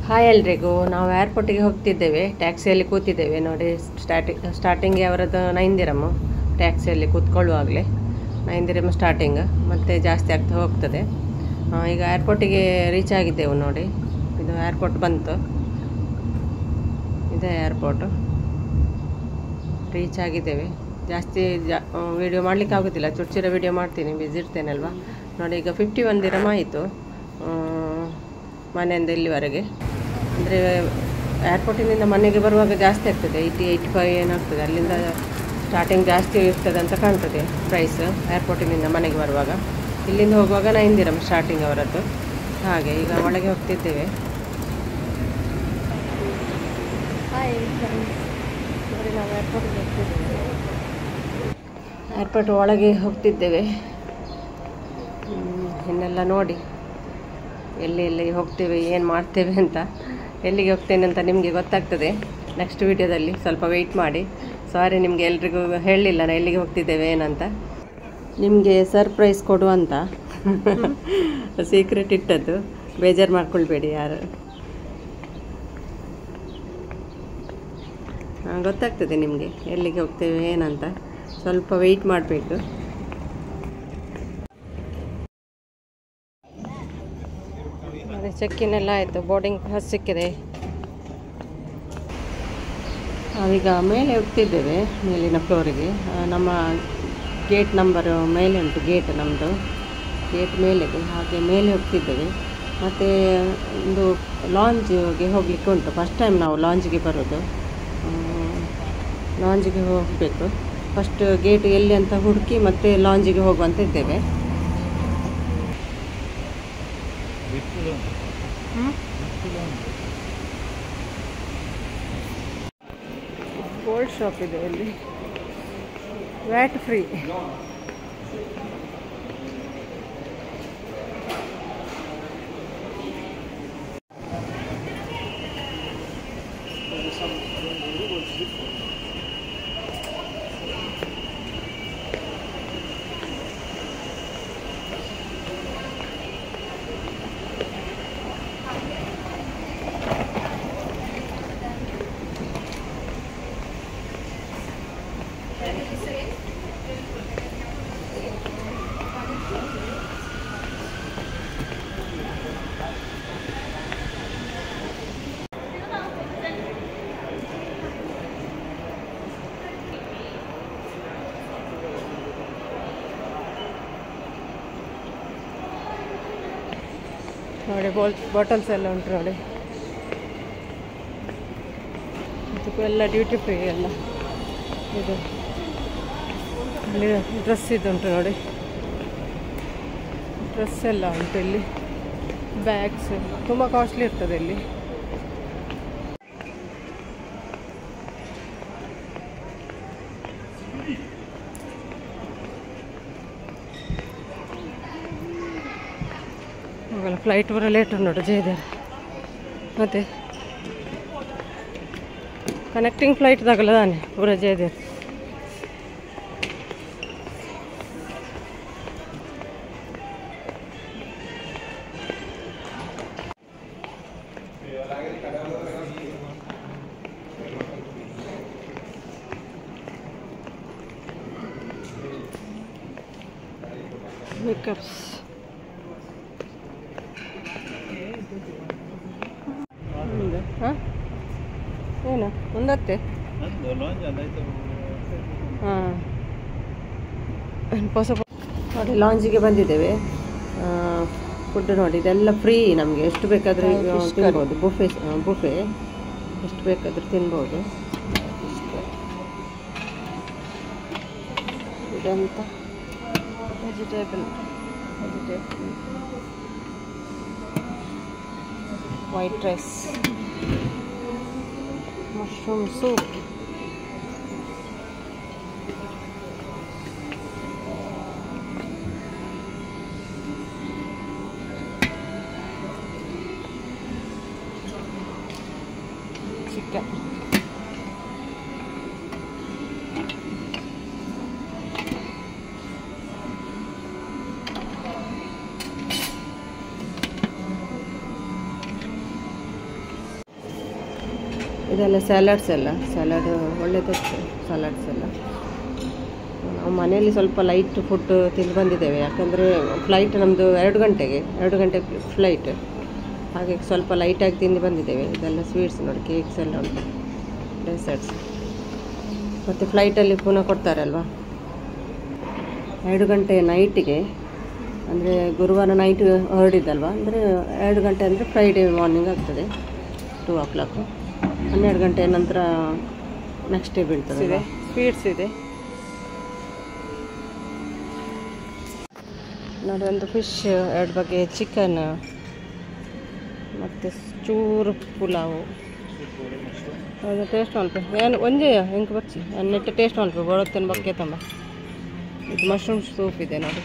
Hi ಎಲ್ರಿಗೂ, ನಾವು ಏರ್ಪೋರ್ಟಿಗೆ ಹೋಗ್ತಿದ್ದೇವೆ. ಟ್ಯಾಕ್ಸಿಯಲ್ಲಿ ಕೂತಿದ್ದೇವೆ ನೋಡಿ. ಸ್ಟಾರ್ಟಿಂಗ್ಗೆ ಅವರದ್ದು 9 ದಿರಮ್ ಟ್ಯಾಕ್ಸಿಯಲ್ಲಿ ಕೂತ್ಕೊಳ್ಳುವಾಗಲೇ 9 ದಿರಮ್ ಸ್ಟಾರ್ಟಿಂಗ್, ಮತ್ತು ಜಾಸ್ತಿ ಆಗ್ತಾ ಹೋಗ್ತದೆ. ಈಗ ಏರ್ಪೋರ್ಟಿಗೆ ರೀಚ್ ಆಗಿದ್ದೆವು ನೋಡಿ. ಇದು ಏರ್ಪೋರ್ಟ್ ಬಂತು, ಇದೇ ಏರ್ಪೋರ್ಟು. ರೀಚ್ ಆಗಿದ್ದೇವೆ. ಜಾಸ್ತಿ ವೀಡಿಯೋ ಮಾಡಲಿಕ್ಕೆ ಆಗೋದಿಲ್ಲ, ಚುಚ್ಚಿರ ವೀಡಿಯೋ ಮಾಡ್ತೀನಿ, ಬಿಸಿ ಇರ್ತೇನಲ್ವ ನೋಡಿ. ಈಗ 51 ದಿರಮ್ ಆಯಿತು ಮನೆಯಿಂದ ಇಲ್ಲಿವರೆಗೆ. ಅಂದರೆ ಏರ್ಪೋರ್ಟಿನಿಂದ ಮನೆಗೆ ಬರುವಾಗ ಜಾಸ್ತಿ ಆಗ್ತದೆ, 80-85 ಏನಾಗ್ತದೆ. ಅಲ್ಲಿಂದ ಸ್ಟಾರ್ಟಿಂಗ್ ಜಾಸ್ತಿ ಇರ್ತದೆ ಅಂತ ಕಾಣ್ತದೆ ಪ್ರೈಸ್, ಏರ್ಪೋರ್ಟಿನಿಂದ ಮನೆಗೆ ಬರುವಾಗ. ಇಲ್ಲಿಂದ ಹೋಗುವಾಗ 9 ದಿರಮ್ ಸ್ಟಾರ್ಟಿಂಗ್ ಅವರದ್ದು. ಹಾಗೆ ಈಗ ಒಳಗೆ ಹೋಗ್ತಿದ್ದೇವೆ. ಹಾಯ್ ನೋಡಿ, ನಾವು ಏರ್ಪೋರ್ಟಿಗೆ ಹೋಗ್ತಿದ್ದೇವೆ. ಏರ್ಪೋರ್ಟ್ ಒಳಗೆ ಹೋಗ್ತಿದ್ದೇವೆ. ಇನ್ನೆಲ್ಲ ನೋಡಿ ಎಲ್ಲಿಗೆ ಹೋಗ್ತೇವೆ, ಏನು ಮಾಡ್ತೇವೆ ಅಂತ, ಎಲ್ಲಿಗೆ ಹೋಗ್ತೇನೆ ಅಂತ ನಿಮಗೆ ಗೊತ್ತಾಗ್ತದೆ ನೆಕ್ಸ್ಟ್ ವೀಡಿಯೋದಲ್ಲಿ. ಸ್ವಲ್ಪ ವೆಯ್ಟ್ ಮಾಡಿ. ಸಾರಿ, ನಿಮಗೆ ಎಲ್ರಿಗೂ ಹೇಳಲಿಲ್ಲ ನಾನು ಎಲ್ಲಿಗೆ ಹೋಗ್ತಿದ್ದೇವೆ ಏನಂತ. ನಿಮಗೆ ಸರ್ಪ್ರೈಸ್ ಕೊಡುವಂತ ಸೀಕ್ರೆಟ್ ಇಟ್ಟದ್ದು, ಬೇಜಾರು ಮಾಡ್ಕೊಳ್ಬೇಡಿ ಯಾರು. ಗೊತ್ತಾಗ್ತದೆ ನಿಮಗೆ ಎಲ್ಲಿಗೆ ಹೋಗ್ತೇವೆ ಏನಂತ, ಸ್ವಲ್ಪ ವೆಯ್ಟ್ ಮಾಡಬೇಕು. ಚೆಕ್ಕಿನ್ ಎಲ್ಲ ಆಯಿತು, ಬೋರ್ಡಿಂಗ್ ಪಾಸ್ ಸಿಕ್ಕಿದೆ. ನಾವೀಗ ಮೇಲೆ ಹೋಗ್ತಿದ್ದೇವೆ, ಮೇಲಿನ ಫ್ಲೋರಿಗೆ. ನಮ್ಮ ಗೇಟ್ ನಂಬರು ಮೇಲೆ ಉಂಟು, ಗೇಟ್ ನಮ್ಮದು ಗೇಟ್ ಮೇಲೆಗೆ, ಹಾಗೆ ಮೇಲೆ ಹೋಗ್ತಿದ್ದೇವೆ. ಮತ್ತು ಒಂದು ಲಾಂಜಿಗೆ ಹೋಗಲಿಕ್ಕೆ ಉಂಟು. ಫಸ್ಟ್ ಟೈಮ್ ನಾವು ಲಾಂಜಿಗೆ ಬರೋದು. ಲಾಂಜಿಗೆ ಹೋಗಬೇಕು. ಫಸ್ಟ್ ಗೇಟ್ ಎಲ್ಲಿ ಅಂತ ಹುಡುಕಿ ಮತ್ತೆ ಲಾಂಜಿಗೆ ಹೋಗುವಂತ ಇದ್ದೇವೆ. ಗೋಲ್ಡ್ ಶಾಪ್ ಇದೆ ಇಲ್ಲಿ, ವ್ಯಾಟ್ ಫ್ರೀ. ನೋಡಿ, ಬಾಟಲ್ಸ್ ಎಲ್ಲ ಉಂಟು ನೋಡಿ. ಇದಕ್ಕೂ ಎಲ್ಲ ಡ್ಯೂಟಿ ಫ್ರೀ ಎಲ್ಲ. ಇದು ಇಲ್ಲಿ ಡ್ರೆಸ್ ಇದುಂಟು ನೋಡಿ, ಡ್ರೆಸ್ ಎಲ್ಲ ಉಂಟು ಇಲ್ಲಿ. ಬ್ಯಾಗ್ಸ್ ತುಂಬ ಕಾಸ್ಟ್ಲಿ ಇರ್ತದೆ ಇಲ್ಲಿ. ಫ್ಲೈಟ್ ಬರೋ ಲೇಟ್ ಉಂಟು ಜಯದೇವ್. ಮತ್ತು ಕನೆಕ್ಟಿಂಗ್ ಫ್ಲೈಟ್ ತಗೊಳ್ಳ ತಾನೆ ಪೂರ ಜಯದೇವ್. ಮೇಕಪ್ಸ್ ಏನು ಒಂದತ್ತೆ? ಹಾಂ, ಹೊಸ ನೋಡಿ ಲಾಂಜಿಗೆ ಬಂದಿದ್ದೇವೆ. ಫುಡ್ ನೋಡಿ, ಇದೆಲ್ಲ ಫ್ರೀ ನಮಗೆ. ಎಷ್ಟು ಬೇಕಾದರೂ ತಿನ್ಬೋದು. ಬುಫೆ ಎಷ್ಟು ಬೇಕಾದರೂ ತಿನ್ಬೋದು. ಇದಂತ vegetable white rice, mushroom soup, chicken, ಇದೆಲ್ಲ ಸ್ಯಾಲಡ್ಸ್ ಎಲ್ಲ ಸ್ಯಾಲಡ್ ಒಳ್ಳೆಯದು ಸಲಾಡ್ಸ್ ಎಲ್ಲ. ನಾವು ಮನೆಯಲ್ಲಿ ಸ್ವಲ್ಪ ಲೈಟ್ ಫುಡ್ ತಿಂದು ಬಂದಿದ್ದೇವೆ, ಯಾಕಂದರೆ ಫ್ಲೈಟ್ ನಮ್ಮದು 2 ಗಂಟೆ ಫ್ಲೈಟ್, ಹಾಗೆ ಸ್ವಲ್ಪ ಲೈಟಾಗಿ ತಿಂದು ಬಂದಿದ್ದೇವೆ. ಇದೆಲ್ಲ ಸ್ವೀಟ್ಸ್ ನೋಡಿ, ಕೇಕ್ಸ್ ಎಲ್ಲ ಉಂಟು, ಡೆಸರ್ಟ್ಸ್. ಮತ್ತು ಫ್ಲೈಟಲ್ಲಿ ಪುನಃ ಕೊಡ್ತಾರಲ್ವ 2 ಗಂಟೆ ನೈಟಿಗೆ, ಅಂದರೆ ಗುರುವಾರ ನೈಟ್ ಹೊರಡಿದ್ದಲ್ವ, ಅಂದರೆ 2 ಗಂಟೆ ಅಂದರೆ ಫ್ರೈಡೇ ಮಾರ್ನಿಂಗ್ ಆಗ್ತದೆ 2 o'clock. 12 ಗಂಟೆ ನಂತರ ನೆಕ್ಸ್ಟ್ ಡೇ ಬೀಳ್ತದೆ. ಸ್ವೀಟ್ಸ್ ಇದೆ ನೋಡಿ, ಒಂದು ಫಿಶ್, 2 ಬಗೆ ಚಿಕನ್, ಮತ್ತು ಚೂರು ಪುಲಾವು. ಅದು ಟೇಸ್ಟ್ ಅಲ್ಪ ಏನು ಒಂದೇ ಹೆಂಗೆ ಬಚ್ಚಿ ನೆಟ್ಟು ಟೇಸ್ಟ್ ಅಲ್ಪ ಬರುತ್ತೇನೆ ಬಕ್ಕೆ ತುಂಬ. ಇದು ಮಶ್ರೂಮ್ ಸೂಪ್ ಇದೆ ನೋಡಿ,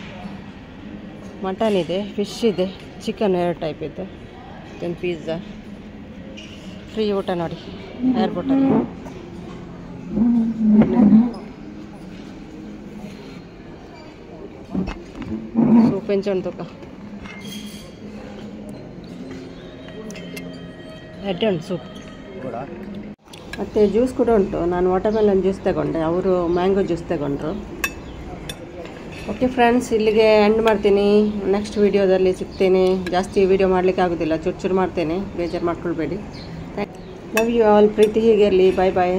ಮಟನ್ ಇದೆ, ಫಿಶ್ ಇದೆ, ಚಿಕನ್ 2 ಟೈಪ್ ಇದೆ, ದೆನ್ ಪಿಜ್ಜಾ. ಫ್ರೀ ಊಟ ನೋಡಿ ಏರ್ಪೋರ್ಟಲ್ಲಿ. ಸೂಪ್ ಎಂಚು ತೂಕ ಹೆಡ್ ಉಂಟು ಸೂಪ್. ಮತ್ತು ಜ್ಯೂಸ್ ಕೂಡ ಉಂಟು. ನಾನು ವಾಟರ್ಮೆಲನ್ ಜ್ಯೂಸ್ ತಗೊಂಡೆ, ಅವರು ಮ್ಯಾಂಗೋ ಜ್ಯೂಸ್ ತಗೊಂಡ್ರು. ಓಕೆ ಫ್ರೆಂಡ್ಸ್, ಇಲ್ಲಿಗೆ ಎಂಡ್ ಮಾಡ್ತೀನಿ. ನೆಕ್ಸ್ಟ್ ವೀಡಿಯೋದಲ್ಲಿ ಸಿಗ್ತೇನೆ. ಜಾಸ್ತಿ ವೀಡಿಯೋ ಮಾಡಲಿಕ್ಕೆ ಆಗೋದಿಲ್ಲ, ಚೂರು ಮಾಡ್ತೇನೆ, ಬೇಜಾರು ಮಾಡ್ಕೊಳ್ಬೇಡಿ. Love you all. ಪ್ರೀತಿ ಹೀಗೆ ಇರಲಿ. ಬಾಯ್ ಬಾಯ್.